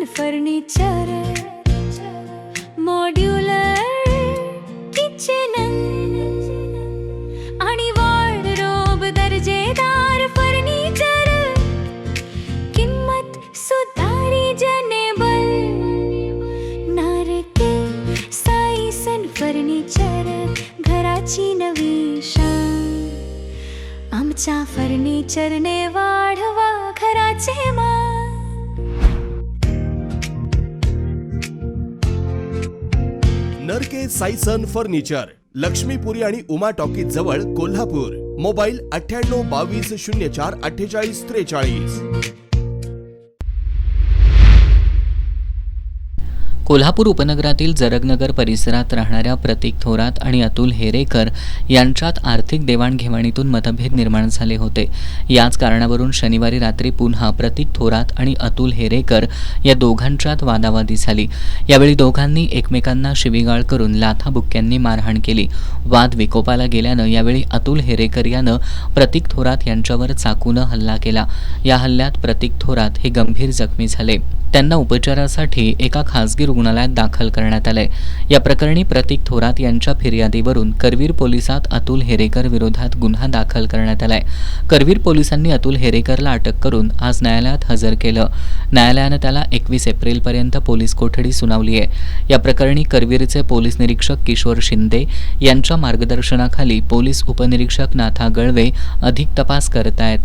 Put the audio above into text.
Furniture modular kitchen आणि wardrobe दर्जेदार furniture किंमत सुधारी जनेबल नारके साईसन फर्निचर घराची नवी शान आमच्या फर्निचरने वाढवा घराचे मान नरके साईसन फर्निचर लक्ष्मीपुरी आणि उमा टॉकीज जवळ कोल्हापूर. मोबाईल 9822044843. कोल्हापूर उपनगरातील जरगनगर परिसरात राहणाऱ्या प्रतीक थोरात आणि अतुल हेरेकर यांच्यात आर्थिक देवाणघेवाणीतून मतभेद निर्माण झाले होते. याच कारणावरून शनिवारी रात्री पुन्हा प्रतीक थोरात आणि अतुल हेरेकर या दोघांच्यात वादावादी झाली. यावेळी दोघांनी एकमेकांना शिवीगाळ करून लाथाबुक्क्यांनी मारहाण केली. वाद विकोपाला गेल्यानं यावेळी अतुल हेरेकर यानं प्रतीक थोरात यांच्यावर चाकूनं हल्ला केला. या हल्ल्यात प्रतीक थोरात हे गंभीर जखमी झाले. त्यांना उपचारासाठी एका खासगी रुग्णालयात दाखल करण्यात आले. या प्रकरणी प्रतीक थोरात यांच्या फिर्यादीवरून करवीर पोलिसात अतुल हेरेकर विरोधात गुन्हा दाखल करण्यात आलाय. करवीर पोलिसांनी अतुल हेरेकरला अटक करून आज न्यायालयात हजर केलं. न्यायालयानं त्याला 21 एप्रिलपर्यंत पोलीस कोठडी सुनावली आहे. या प्रकरणी करवीरचे पोलीस निरीक्षक किशोर शिंदे यांच्या मार्गदर्शनाखाली पोलीस उपनिरीक्षक नाथा गळवे अधिक तपास करत आहेत.